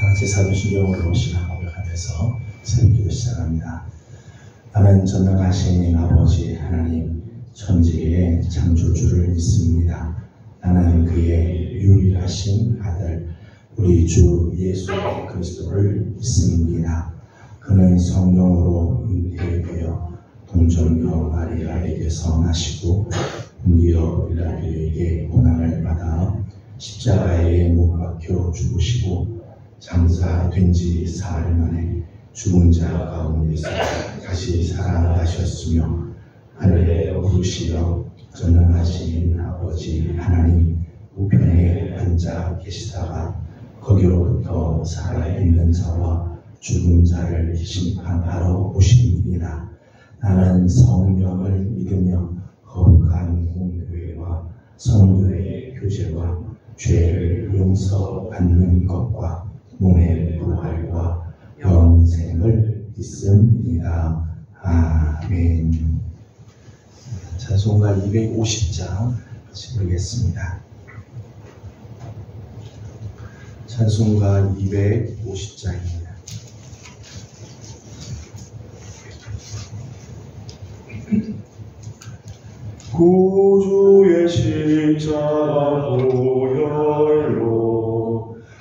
같이 사도신경으로 시간 고백하면서 새벽기도 시작합니다. 나는 전능하신 아버지 하나님 천지의 창조주를 믿습니다. 나는 그의 유일하신 아들 우리 주 예수 그리스도를 믿습니다. 그는 성령으로 잉태되어 동정녀 마리아에게서 나시고 본디오 빌라도에게 고난을 받아 십자가에 못 박혀 죽으시고 장사된 지 사흘 만에 죽은 자 가운데서 다시 살아나셨으며 하늘에 오르시어 전능하신 아버지 하나님 우편에 앉아 계시다가 거기로부터 살아있는 자와 죽은 자를 심판하러 오십니다. 나는 성령을 믿으며 거룩한 공교회와 성도의 교제와 죄를 용서받는 것과 몸의 부활과 영생을 믿습니다. 아멘. 찬송가 250장 같이 부르겠습니다. 찬송가 250장입니다. 구주의 십자가 보혈로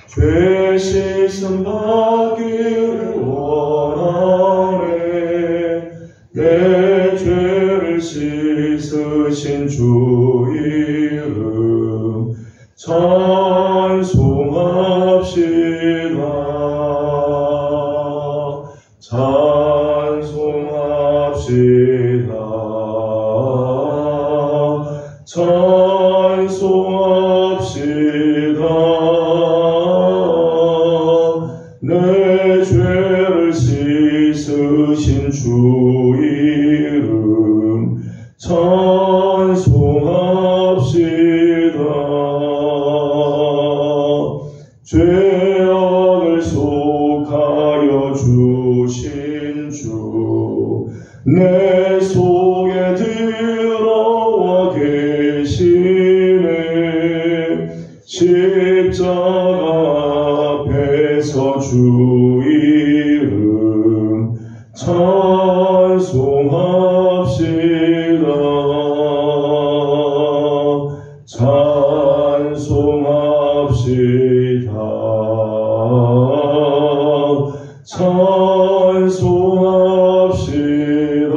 죄 씻음 받기를 원하네. 내 죄를 씻으신 주 이름 찬송합시다. 찬송합시다. 찬송합시다. 내 죄를 씻으신 주 이름 찬송합시다. 죄악을 속하여 주신 주 내 속에 들어와 계시네. 십자가 앞에서 주 이름 찬송합시다. 찬송합시다. 찬송합시다.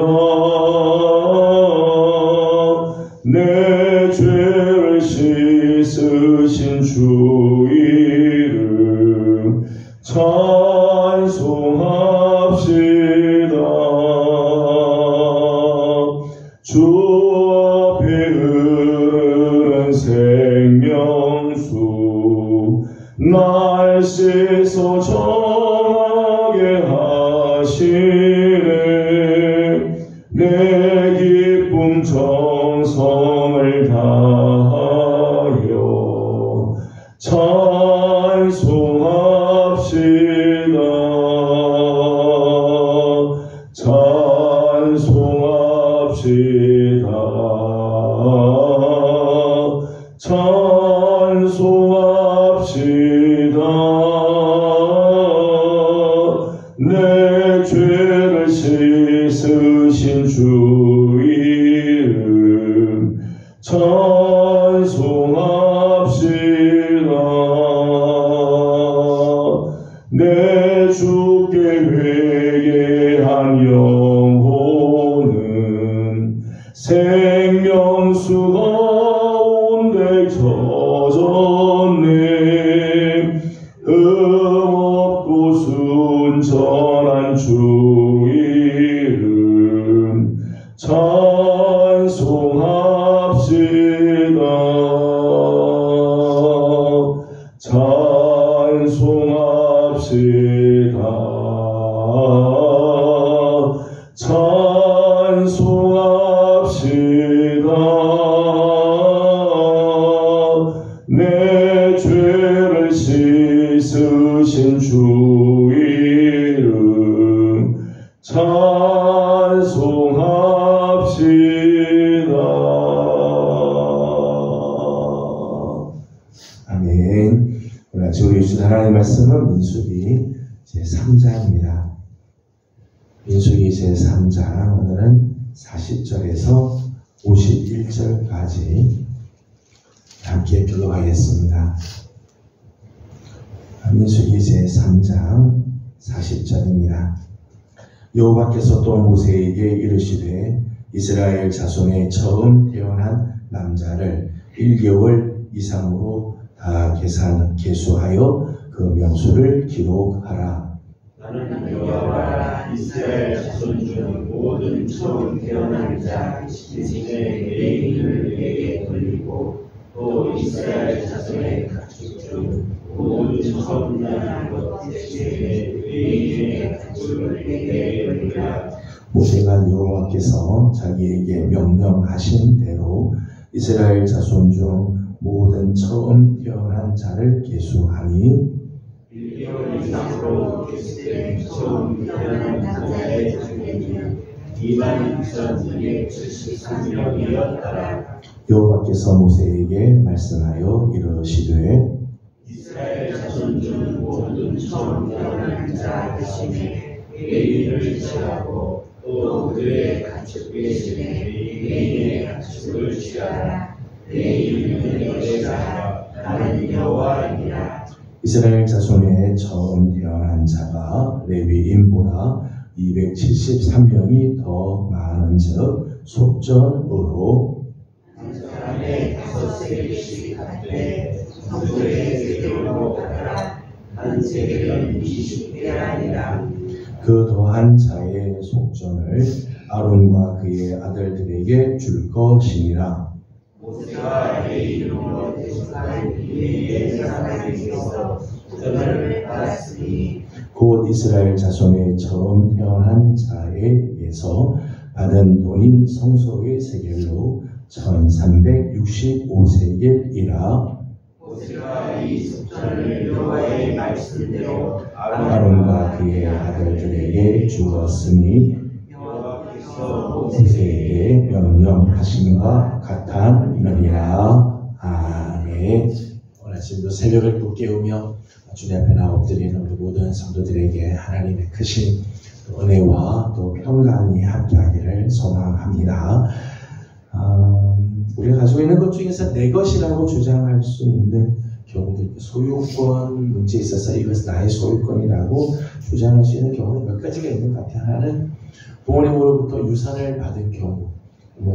내 죄를 씻으신 주 이름 찬송합시다. 주 앞에 흐르는 생명수 날 씻어 정하게 하시네. 내 기쁨 정성을 다하여 찬송합시다. 찬송합시다. 찬송합시다. 내 죄를 씻으신 주 이름 찬송합시다. 내 주께 회개한 영혼은 생명수 가운데 젖었네. 없고 순전한 주 이름 찬송합시다. 찬송합시다. 찬송합시다. 내 죄를 씻으신 주 이름 찬송합시다. 아멘. 그러나 우리 주신 하나님의 말씀은 민수기 제3장입니다. 민수기 제3장 오늘은 40절에서 51절까지 함께 교독하겠습니다. 민수기 제3장 40절입니다. 여호와께서 또 모세에게 이르시되 이스라엘 자손의 처음 태어난 남자를 1개월 이상으로 다 계수하여 그 명수를 기록하라. 나는 여호와라. 이스라엘 자손 중 모든 처음 태어난 자 인생의 레위인을 내게 돌리고 또 이스라엘 자손의 가축 중 모든 처음 태어난 것 대신에 레위인의 가축을 내게 돌리라. 모세가 여호와께서 자기에게 명령하신 대로 이스라엘 자손 중 모든 처음 태어난 자를 계수하니 1개월 이상으로 계수된 처음 태어난 남자의 중에는 26,273명이었더라. 여호와께서 모세에게 말씀하여 이르시되 이스라엘 자손 중 모든 처음 태어난 자 대신에 레위인을 취하고 또 그의 가축 대신에 레위인의 가축을 취하라. 레위인은 여호와라. 나는 여호와이니라. 이스라엘 자손의 처음 태어난 자가 레위인보다 273명이 더 많은즉 속전으로 한 사람의 5세겔씩 갖되 성소의 세겔로 하더라. 한 세겔은 20배라니라. 그 더한 자의 속전을 아론과 그의 아들들에게 줄 것이니라. 모세가 레위인으로 대속한 레위의 사람에게서 속전을 받았으니 곧 이스라엘 자손의 처음 태어난 자에게서 받은 돈이 성소의 세겔로 1365세겔이라. 모세가 이 속전을 여호와의 말씀대로 아론과 그의 아들들에게 주었으니 여호와께서 모세에게 명령하심과 같았느니라. 아멘. 오늘 아침도 새벽을 또 깨우며 주님 앞에 나와 엎드리는 우리 모든 성도들에게 하나님의 크신 은혜와 또 평강이 함께하기를 소망합니다. 우리가 가지고 있는 것 중에서 내 것이라고 주장할 수 있는 경우들, 소유권 문제에 있어서 이것은 나의 소유권이라고 주장할 수 있는 경우는 몇 가지가 있는 것 같아요. 하나는 부모님으로부터 유산을 받은 경우,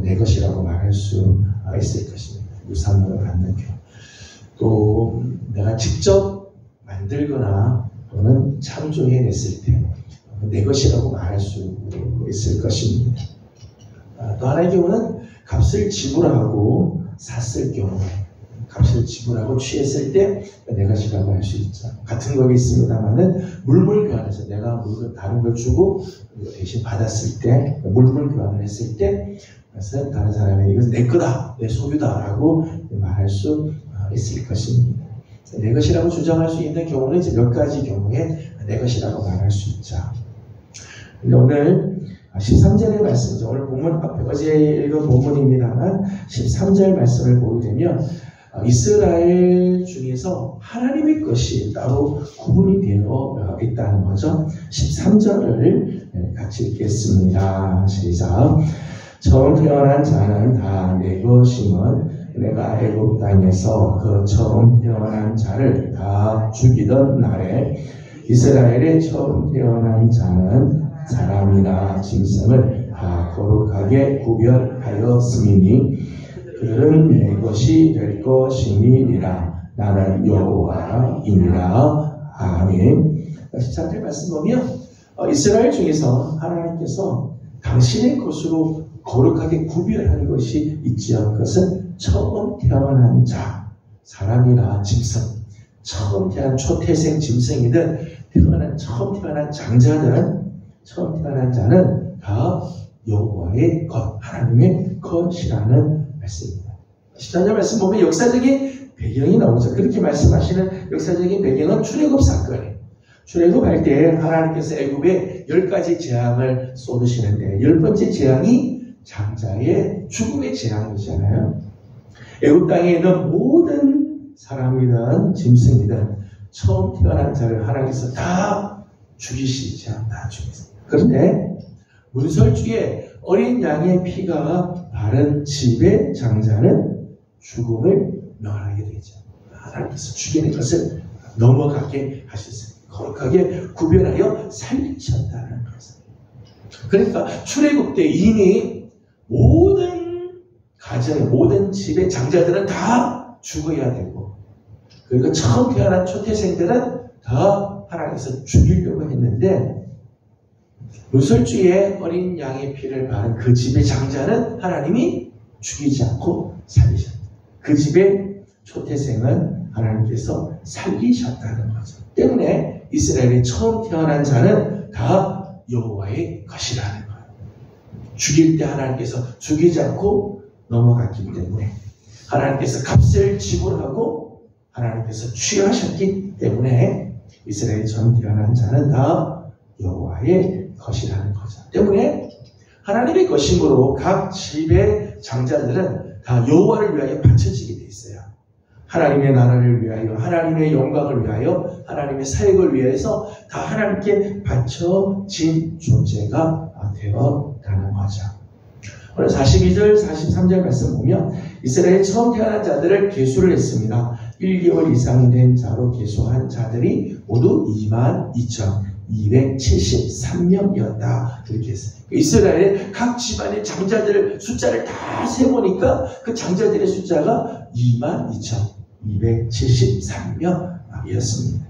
내 것이라고 말할 수 있을 것입니다. 유산을 받는 경우. 또 내가 직접 만들거나 또는 창조해냈을 때 내 것이라고 말할 수 있을 것입니다. 또 하나의 경우는 값을 지불하고 샀을 경우, 값을 지불하고 취했을 때 내 것이라고 할 수 있죠. 같은 거기 있습니다만은 물물 교환해서 내가 물건 다른 걸 주고 대신 받았을 때, 물물 교환을 했을 때 그래서 다른 사람에게 이것은 내 거다, 내 소유다라고 말할 수 있을 것입니다. 내 것이라고 주장할 수 있는 경우는 이제 몇 가지 경우에 내 것이라고 말할 수 있죠. 근데 오늘 13절의 말씀이죠. 오늘 본문 앞에 어제 읽은 본문입니다만 13절 말씀을 보게 되면 이스라엘 중에서 하나님의 것이 따로 구분이 되어 있다는 거죠. 13절을 같이 읽겠습니다. 시작. 처음 태어난 자는 다 내 것임은 내가 애굽 땅에서 그 처음 태어난 자를 다 죽이던 날에 이스라엘의 처음 태어난 자는 사람이나 짐승을 다 거룩하게 구별하였음이니 그들은 내 것이 될 것이니라. 나는 여호와이니라. 아멘. 13절 말씀 보면 이스라엘 중에서 하나님께서 당신의 것으로 거룩하게 구별한 것이 있지 않은 것은 처음 태어난 자, 사람이나 짐승, 처음 태어난 초태생 짐승이든 처음 태어난 장자든 처음 태어난 자는 다 여호와의 것, 하나님의 것이라는 말씀입니다. 13절 말씀 보면 역사적인 배경이 나오죠. 그렇게 말씀하시는 역사적인 배경은 출애굽 사건이에요. 출애굽할 때 하나님께서 애굽에 10가지 재앙을 쏟으시는데 10번째 재앙이 장자의 죽음의 재앙이잖아요. 애굽 땅에 있는 모든 사람이든 짐승이든 처음 태어난 자를 하나님께서 다 죽이시죠. 다 죽이세요. 그런데 문설주에 어린 양의 피가 바른 집의 장자는 죽음을 면하게 되죠. 하나님께서 죽이는 것을 넘어가게 하셨어요. 거룩하게 구별하여 살리셨다는 것을. 그러니까 출애굽 때 이미 모든 가정, 모든 집의 장자들은 다 죽어야 되고, 그리고 처음 태어난 초태생들은 다 하나님께서 죽이려고 했는데, 문설주에 어린 양의 피를 바른 그 집의 장자는 하나님이 죽이지 않고 살리셨다. 그 집의 초태생은 하나님께서 살리셨다는 거죠. 때문에 이스라엘의 처음 태어난 자는 다 여호와의 것이라는 거예요. 죽일 때 하나님께서 죽이지 않고 넘어갔기 때문에, 하나님께서 값을 지불하고 하나님께서 취하셨기 때문에 이스라엘의 처음 태어난 자는 다 여호와의 것이라는 거죠. 때문에 하나님의 것이므로 각 집의 장자들은 다 여호와를 위하여 바쳐지게 돼 있어요. 하나님의 나라를 위하여, 하나님의 영광을 위하여, 하나님의 사역을 위해서 다 하나님께 바쳐진 존재가 되어가는 거죠. 오늘 42절, 43절 말씀 보면 이스라엘 처음 태어난 자들을 계수를 했습니다. 1개월 이상 된 자로 계수한 자들이 모두 22,273명이었다. 그렇게 했어요. 이스라엘의 각 집안의 장자들 숫자를 다 세보니까 그 장자들의 숫자가 22,273명이었습니다.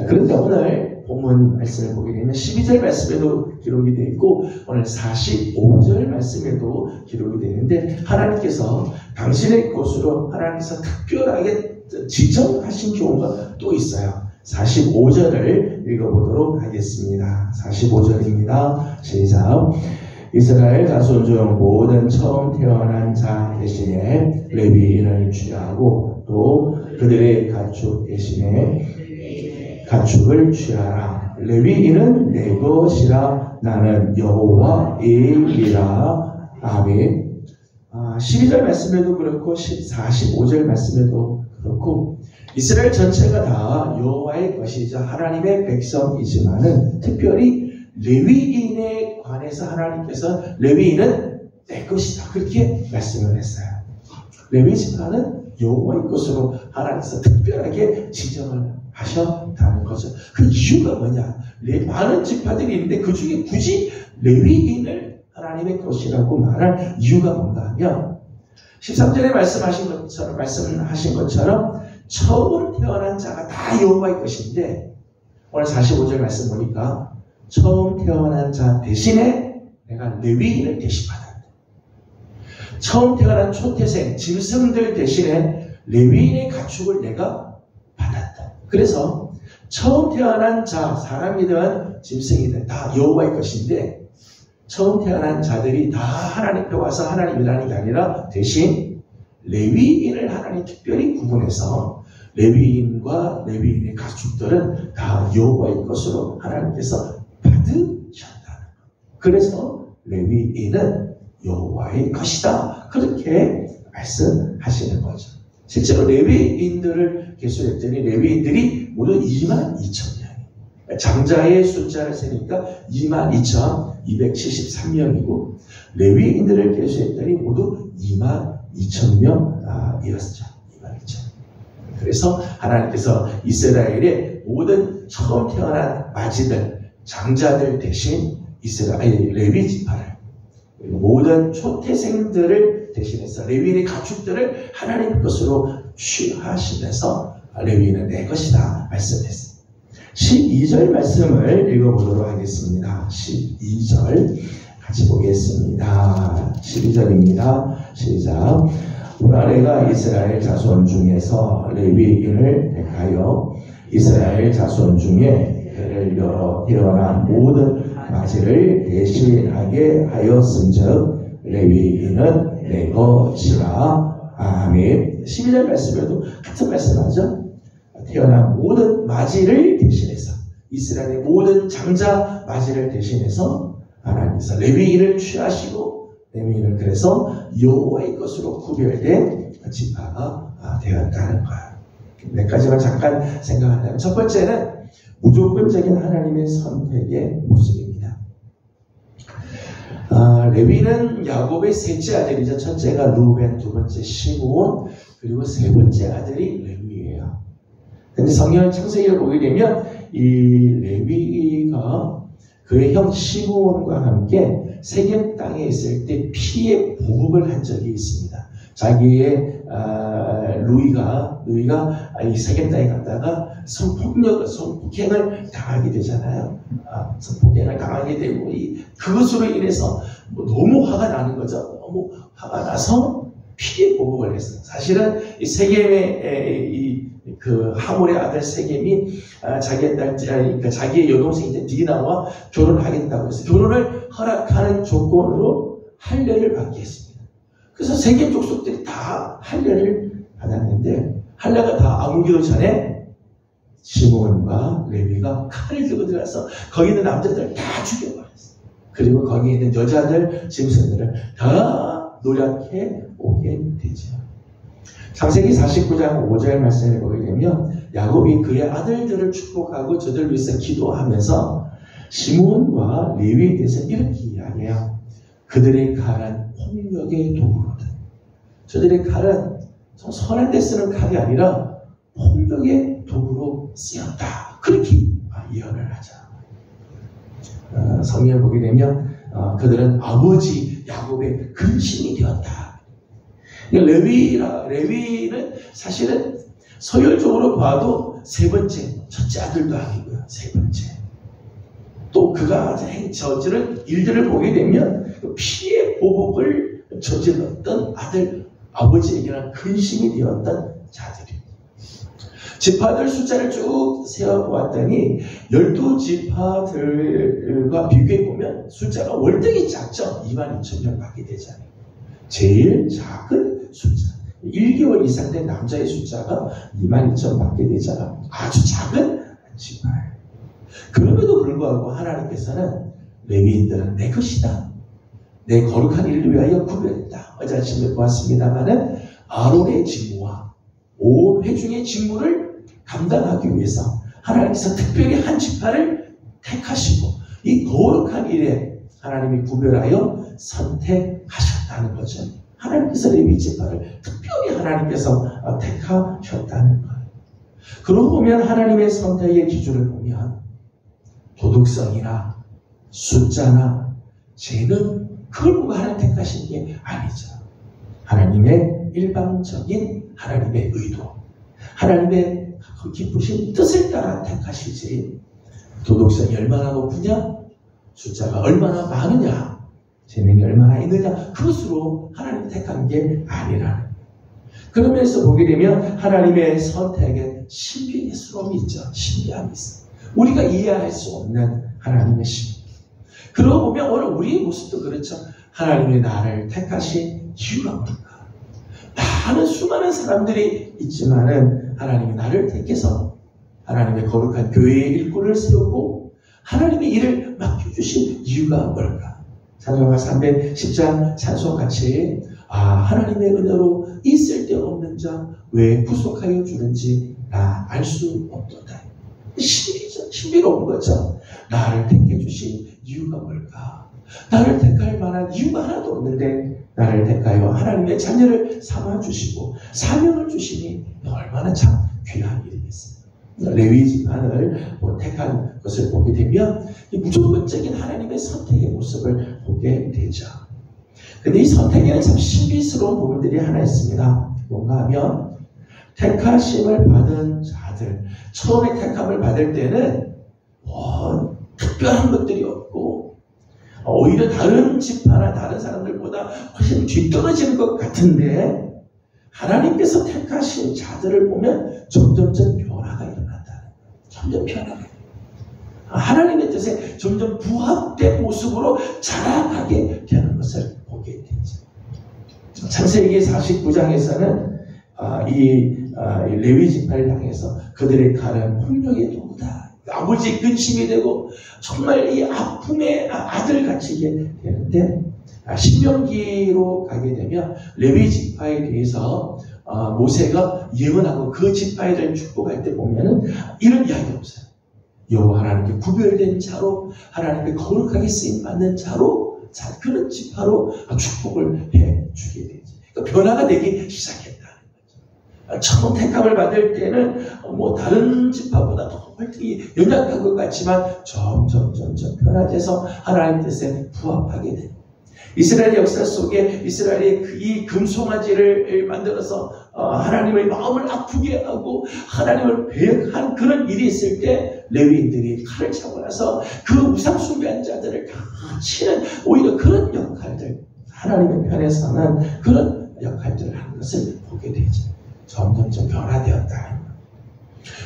그런데 오늘 본문 말씀을 보게 되면 12절 말씀에도 기록이 되어 있고 오늘 45절 말씀에도 기록이 되어 있는데, 하나님께서 당신의 것으로 하나님께서 특별하게 지정하신 경우가 또 있어요. 45절을 읽어보도록 하겠습니다. 45절입니다. 시작. 이스라엘 자손 중 모든 처음 태어난 자 대신에 레위인을 취하고 또 그들의 가축 대신에 가축을 취하라. 레위인은 내 것이라. 나는 여호와이라. 아멘. 12절 말씀에도 그렇고 45절 말씀에도 그렇고 이스라엘 전체가 다 여호와의 것이자 하나님의 백성이지만은 특별히 레위인에 관해서 하나님께서 레위인은 내 것이다 그렇게 말씀을 했어요. 레위 지파는 여호와의 것으로 하나님께서 특별하게 지정을 하셨다는 거죠. 그 이유가 뭐냐? 많은 지파들이 있는데 그 중에 굳이 레위인을 하나님의 것이라고 말할 이유가 뭔가 하면 13절에 말씀하신 것처럼 처음 태어난 자가 다 여호와의 것인데, 오늘 45절 말씀 보니까 처음 태어난 자 대신에 내가 레위인을 대신 받았다. 처음 태어난 초태생 짐승들 대신에 레위인의 가축을 내가 받았다. 그래서 처음 태어난 자, 사람이든 짐승이든 다 여호와의 것인데, 처음 태어난 자들이 다 하나님께 와서 하나님이라는 게 아니라 대신 레위인을 하나님 특별히 구분해서 레위인과 레위인의 가축들은 다 여호와의 것으로 하나님께서 받으셨다는 것. 그래서 레위인은 여호와의 것이다. 그렇게 말씀하시는 거죠. 실제로 레위인들을 계수했더니 레위인들이 모두 22,000명. 장자의 숫자를 세니까 22,273명이고 레위인들을 계수했더니 모두 22,000명이었죠. 22,000. 그래서 하나님께서 이스라엘의 모든 처음 태어난 마지들, 장자들 대신 이스라엘 레위 지파를, 모든 초태생들을 대신해서 레위인의 가축들을 하나님 것으로 취하시면서 레위인은 내 것이다 말씀했습니다. 12절 말씀을 읽어보도록 하겠습니다. 12절 같이 보겠습니다. 12절입니다. 시작. 보라 내가 이스라엘 자손 중에서 레위인을 택하여 이스라엘 자손 중에 배를 열어 태어난 모든 마지를 대신하게 하였음즉 레위인은 내 것이라. 아멘. 12절 말씀에도 같은 말씀하죠. 태어난 모든 마지를 대신해서, 이스라엘의 모든 장자 마지를 대신해서 하나님께서 레위인을 취하시고 레위인은 그래서 여호와의 것으로 구별된 지파가 되었다는 거예요. 몇 가지만 잠깐 생각한다면, 첫 번째는 무조건적인 하나님의 선택의 모습입니다. 레위는 야곱의 셋째 아들이죠. 첫째가 루벤, 두 번째 시므온, 그리고 세 번째 아들이 레위예요. 근데 성경 창세기를 보게 되면 이 레위가 그의 형 시므온과 함께 세겜 땅에 있을 때 피의 보복을 한 적이 있습니다. 자기의 루이가 이 세겜 땅에 갔다가 성폭행을 당하게 되잖아요. 성폭행을 당하게 되고 그것으로 인해서 너무 화가 나는 거죠. 너무 화가 나서 피의 보복을 했어요. 사실은 이 세겜의 그 하몰의 아들 세겜이 자기의 여동생인 디나와 결혼하겠다고 해서 결혼을 허락하는 조건으로 할례를 받게 했습니다. 그래서 세겜 족속들이 다 할례를 받았는데 할례가 다 아무기도 전에 시므온과 레위가 칼을 들고 들어가서 거기 있는 남자들을 다 죽여버렸어요. 그리고 거기 있는 여자들, 짐승들을 다 노력해 오게 되죠. 창세기 49장 5절 말씀을 보게 되면 야곱이 그의 아들들을 축복하고 저들을 위해서 기도하면서 시므온과 레위에 대해서 이렇게 이야기해요. 그들의 칼은 폭력의 도구로다. 저들의 칼은 선한 데 쓰는 칼이 아니라 폭력의 도구로 쓰였다. 그렇게 예언을 하죠. 성경을 보게 되면 그들은 아버지 야곱의 근심이 되었다. 레위는 사실은 서열적으로 봐도 세 번째, 첫째 아들도 아니고요. 세 번째. 또 그가 저지른 일들을 보게 되면 피의 보복을 저질렀던 아버지에게는 근심이 되었던 자들입니다. 지파들 숫자를 쭉 세어보았더니 12지파들과 비교해보면 숫자가 월등히 작죠. 22,000명밖에 되지 않아요. 제일 작은 숫자, 1개월 이상 된 남자의 숫자가 22,000밖에 되잖아. 아주 작은 지파예요. 그럼에도 불구하고 하나님께서는 레위인들은 내 것이다. 내 거룩한 일을 위하여 구별했다. 어제 아침에 보았습니다마는 아론의 직무와 온 회중의 직무를 감당하기 위해서 하나님께서 특별히 한 지파를 택하시고 이 거룩한 일에 하나님이 구별하여 선택하셨다는 거죠. 하나님께서 레위 지파를 특별히 하나님께서 택하셨다는 거예요. 그러고 보면 하나님의 선택의 기준을 보면 도덕성이나 숫자나 죄는 그걸 보고 하나님 택하신 게 아니죠. 하나님의 일방적인 하나님의 의도, 하나님의 그 기쁘신 뜻을 따라 택하시지 도덕성이 얼마나 높으냐, 숫자가 얼마나 많으냐, 재능이 얼마나 있느냐, 그것으로 하나님 택한 게 아니라. 그러면서 보게 되면 하나님의 선택에 신비스러움이 있죠. 신비함이 있어요. 우리가 이해할 수 없는 하나님의 신비. 그러고 보면 오늘 우리의 모습도 그렇죠. 하나님이 나를 택하신 이유가 뭘까? 많은 수많은 사람들이 있지만은 하나님이 나를 택해서 하나님의 거룩한 교회의 일꾼을 세우고 하나님의 일을 맡겨주신 이유가 뭘까? 찬송가 310장 찬송같이 하나님의 은혜로 있을 데 없는 자 왜 구속하여 주는지 나 알 수 없도다. 신비로운 거죠. 나를 택해 주신 이유가 뭘까? 나를 택할 만한 이유가 하나도 없는데 나를 택하여 하나님의 자녀를 삼아주시고 사명을 주시니 얼마나 참 귀한 일이겠습니까? 레위 집안을 택한 것을 보게 되면 무조건적인 하나님의 선택의 모습을 보게 되죠. 근데 이 선택에는 참 신비스러운 부분들이 하나 있습니다. 뭔가 하면 택하심을 받은 자들, 처음에 택함을 받을 때는 특별한 것들이 없고 오히려 다른 지파나 다른 사람들보다 훨씬 뒤떨어지는 것 같은데 하나님께서 택하신 자들을 보면 점점점 변화가 일어난다는 거예요. 점점 변화가 하나님의 뜻에 점점 부합된 모습으로 자라가게 되는 것을 보게 되죠. 창세기 49장에서는 이 레위 지파를 향해서 그들의 칼은 폭력의 도구다. 아버지의 근심이 되고 정말 이 아픔의 아들 같이게 되는데 신명기로 가게 되면 레위 지파에 대해서 모세가 예언하고 그 지파를 축복할 때 보면은 이런 이야기가 없어요. 여호와 하나님께 구별된 자로 하나님께 거룩하게 쓰임받는 자로 그런 지파로 축복을 해주게 되지. 그러니까 변화가 되기 시작했다는 거죠. 처음 택함을 받을 때는 다른 지파보다 더 활동이 연약한 것 같지만 점점 변화돼서 하나님 뜻에 부합하게 됩니다. 이스라엘 역사 속에 이스라엘이 이 금송아지를 만들어서 하나님의 마음을 아프게 하고 하나님을 배역한 그런 일이 있을 때 레위인들이 칼을 차고 나서 그 우상 숭배자들을 다 치는 오히려 그런 역할들, 하나님의 편에 서는 그런 역할들을 하는 것을 보게 되죠. 점점 변화되었다.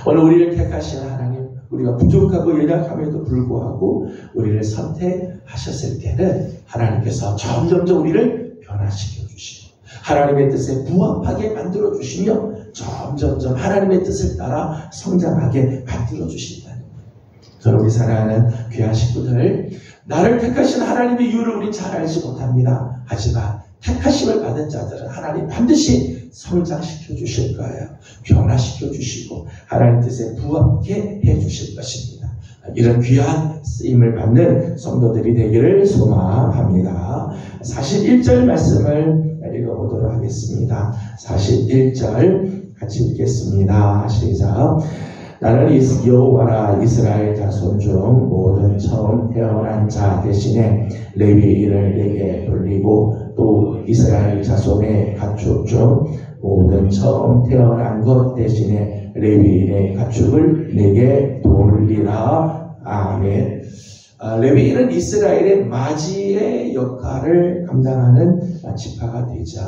오늘 우리를 택하신 하나님, 우리가 부족하고 연약함에도 불구하고 우리를 선택하셨을 때는 하나님께서 점점 우리를 변화시켜 주시고 하나님의 뜻에 부합하게 만들어 주시며 점점 하나님의 뜻을 따라 성장하게 만들어 주신다는 거예요. 저는 우리 사랑하는 귀한 식구들, 나를 택하신 하나님의 이유를 우린 잘 알지 못합니다. 하지만 택하심을 받은 자들은 하나님 반드시 성장시켜 주실 거예요. 변화시켜 주시고 하나님 뜻에 부합게 해 주실 것입니다. 이런 귀한 쓰임을 받는 성도들이 되기를 소망합니다. 41절 말씀을 읽어보도록 하겠습니다. 41절 같이 읽겠습니다. 시작. 나는 여호와라 이스라엘 자손 중 모든 처음 태어난 자 대신에 레위인을 내게 돌리고 또 이스라엘 자손의 가축 중 모든 처음 태어난 것 대신에 레위인의 가축을 내게 돌리라. 아멘. 레위인은 이스라엘의 마지의 역할을 감당하는 지파가 되죠.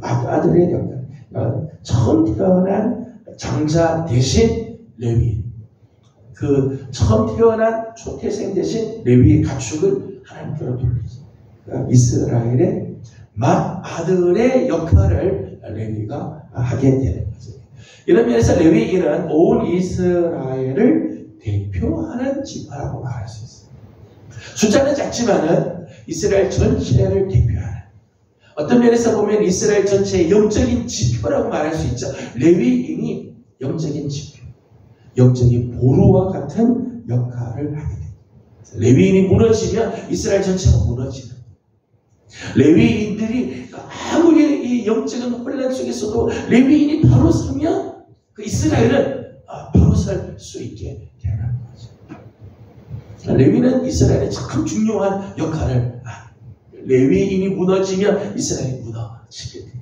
아들의 역할. 처음 태어난 장자 대신 레위인. 그 처음 태어난 초태생 대신 레위의 가축을 하나님께로 돌리죠. 그러니까 이스라엘의 아들의 역할을 레위가 하게 되는 거죠. 이런 면에서 레위인은 온 이스라엘을 대표하는 지파라고 말할 수 있어요. 숫자는 작지만은 이스라엘 전체를 대표하는, 어떤 면에서 보면 이스라엘 전체의 영적인 지표라고 말할 수 있죠. 레위인이 영적인 지표, 영적인 보루와 같은 역할을 하게 됩니다. 레위인이 무너지면 이스라엘 전체가 무너지는, 레위인들이 아무리 이 영적인 혼란 속에서도 레위인이 바로 서면 그 이스라엘은 바로 설 수 있게 되는 거죠. 레위는 이스라엘의 참 중요한 역할을, 레위인이 무너지면 이스라엘이 무너지게 되죠.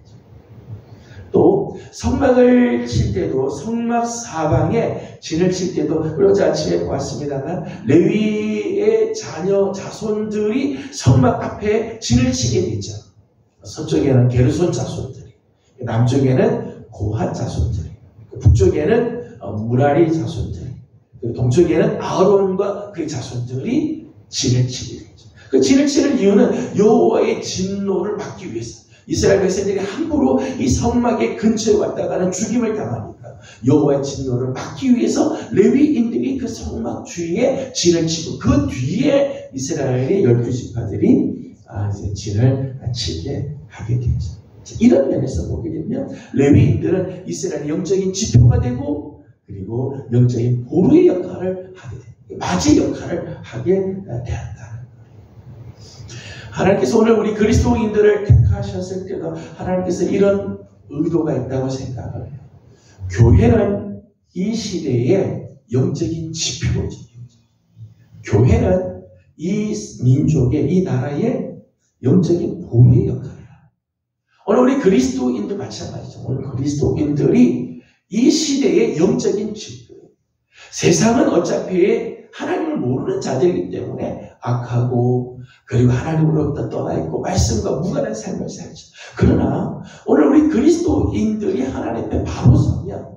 또 성막을 칠 때도, 성막 사방에 진을 칠 때도, 우리 어제 아침에 보았습니다만 레위의 자손들이 성막 앞에 진을 치게 되죠. 서쪽에는 게르손 자손들이, 남쪽에는 고핫 자손들이, 북쪽에는 무라리 자손들이, 동쪽에는 아론과 그의 자손들이 진을 치게 되죠. 그 진을 치는 이유는 여호와의 진노를 막기 위해서. 이스라엘 백성들이 함부로 이 성막의 근처에 왔다가는 죽임을 당하니까 여호와의 진노를 막기 위해서 레위인들이 그 성막 주위에 진을 치고 그 뒤에 이스라엘의 12지파들이 이제 진을 치게 하게 되죠. 이런 면에서 보게 되면 레위인들은 이스라엘의 영적인 지표가 되고 그리고 영적인 보루의 역할을 하게 됩니다. 마지 역할을 하게 되었다. 하나님께서 오늘 우리 그리스도인들을 택하셨을 때도 하나님께서 이런 의도가 있다고 생각을 해요. 교회는 이 시대의 영적인 지표죠. 교회는 이 민족의, 이 나라의 영적인 보루의 역할이에요. 오늘 우리 그리스도인도 마찬가지죠. 오늘 그리스도인들이 이 시대의 영적인 지표예요. 세상은 어차피 하나님을 모르는 자들이기 때문에 악하고 그리고 하나님으로부터 떠나 있고 말씀과 무관한 삶을 살죠. 그러나 오늘 우리 그리스도인들이 하나님 앞에 바로 서면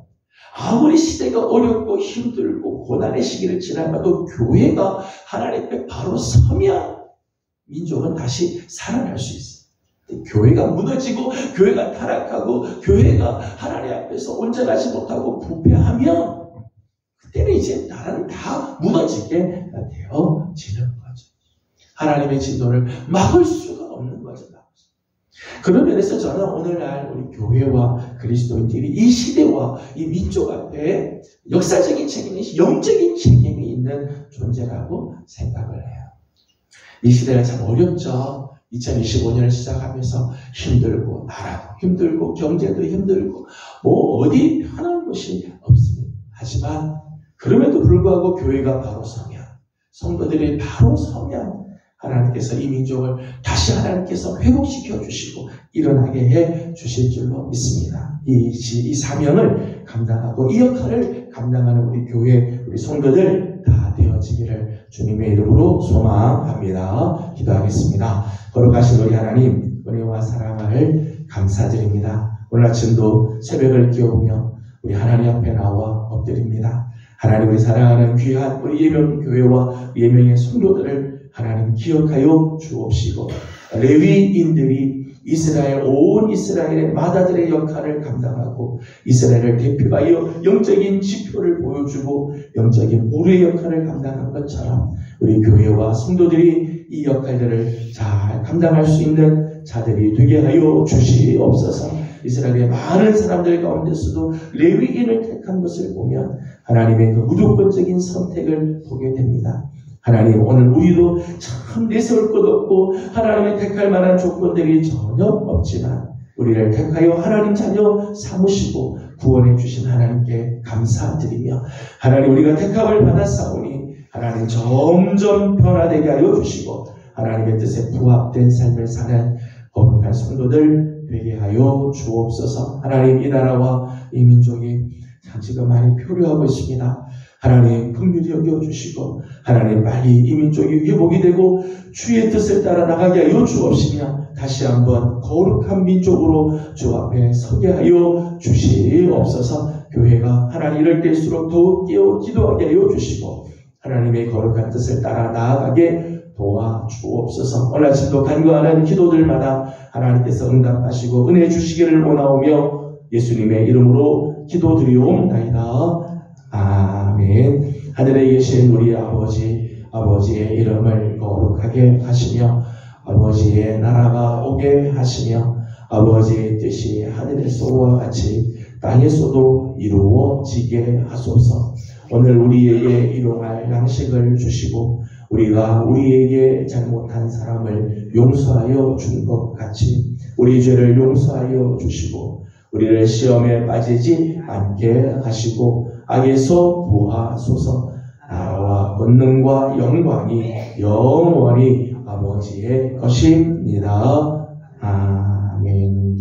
아무리 시대가 어렵고 힘들고 고난의 시기를 지나가도 교회가 하나님 앞에 바로 서면 민족은 다시 살아날 수 있어요. 교회가 무너지고 교회가 타락하고 교회가 하나님 앞에서 온전하지 못하고 부패하면 그때는 이제 나라는 다 무너지게 되어지는 거죠. 하나님의 진노를 막을 수가 없는 거죠. 그런 면에서 저는 오늘날 우리 교회와 그리스도인들이 이 시대와 이 민족 앞에 역사적인 책임이, 영적인 책임이 있는 존재라고 생각을 해요. 이 시대가 참 어렵죠. 2025년을 시작하면서 힘들고, 나라도 힘들고, 경제도 힘들고, 어디 편한 곳이 없습니다. 하지만 그럼에도 불구하고 교회가 바로 서면, 성도들이 바로 서면 하나님께서 이 민족을 다시 하나님께서 회복시켜 주시고 일어나게 해 주실 줄로 믿습니다. 이 사명을 감당하고 이 역할을 감당하는 우리 교회, 우리 성도들 다 되어지기를 주님의 이름으로 소망합니다. 기도하겠습니다. 거룩하신 우리 하나님, 은혜와 사랑을 감사드립니다. 오늘 아침도 새벽을 깨우며 우리 하나님 앞에 나와 엎드립니다. 하나님, 우리 사랑하는 귀한 우리 예명교회와 예명의 성도들을 하나님 기억하여 주옵시고, 레위인들이 온 이스라엘의 마다들의 역할을 감당하고 이스라엘을 대표하여 영적인 지표를 보여주고 영적인 보루의 역할을 감당한 것처럼 우리 교회와 성도들이 이 역할들을 잘 감당할 수 있는 자들이 되게 하여 주시옵소서. 이스라엘의 많은 사람들 가운데서도 레위인을 택한 것을 보면 하나님의 그 무조건적인 선택을 보게 됩니다. 하나님, 오늘 우리도 참 내세울 것 없고 하나님의 택할 만한 조건들이 전혀 없지만 우리를 택하여 하나님 자녀 삼으시고 구원해 주신 하나님께 감사드리며, 하나님, 우리가 택함을 받았사오니 하나님 점점 변화되게 하여 주시고 하나님의 뜻에 부합된 삶을 사는 거룩한 성도들 되게 하여 주옵소서. 하나님, 이 나라와 이 민족이 참 지금 많이 표류하고 있습니다. 하나님, 긍휼히 여겨주시고 하나님, 빨리 이 민족이 회복이 되고 주의 뜻을 따라 나가게 하여 주옵시며 다시 한번 거룩한 민족으로 주 앞에 서게 하여 주시옵소서. 교회가 하나님 이럴 때일수록 더욱 깨어 기도하게 하여 주시고 하나님의 거룩한 뜻을 따라 나아가게 도와주옵소서. 오늘 아침도 간구하는 기도들마다 하나님께서 응답하시고 은혜 주시기를 원하오며 예수님의 이름으로 기도드리옵나이다. 아멘. 하늘에 계신 우리 아버지의 이름을 거룩하게 하시며 아버지의 나라가 오게 하시며 아버지의 뜻이 하늘에서와 같이 땅에서도 이루어지게 하소서. 오늘 우리에게 일용할 양식을 주시고 우리가 우리에게 잘못한 사람을 용서하여 준 것 같이 우리 죄를 용서하여 주시고 우리를 시험에 빠지지 않게 하시고 악에서 구하소서. 나라와 권능과 영광이 영원히 아버지의 것입니다. 아멘.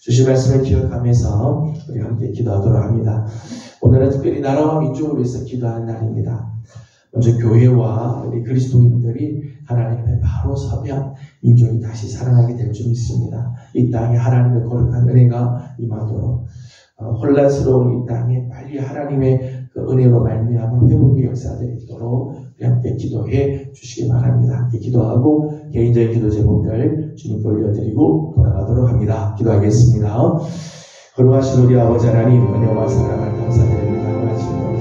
주신 말씀을 기억하면서 우리 함께 기도하도록 합니다. 오늘은 특별히 나라와 민족을 위해서 기도하는 날입니다. 먼저 교회와 우리 그리스도인들이 하나님 앞에 바로 서면 민족이 다시 살아나게 될 줄 믿습니다. 이 땅에 하나님의 거룩한 은혜가 임하도록 혼란스러운 이 땅에 빨리 하나님의 그 은혜로 말미암아 회복의 역사들이 있도록 우리 함께 기도해 주시기 바랍니다. 함께 기도하고 개인적인 기도 제목들 주님께 올려드리고 돌아가도록 합니다. 기도하겠습니다. 거룩하신 우리 아버지 하나님, 은혜와 사랑을 감사드립니다. 오늘 아침도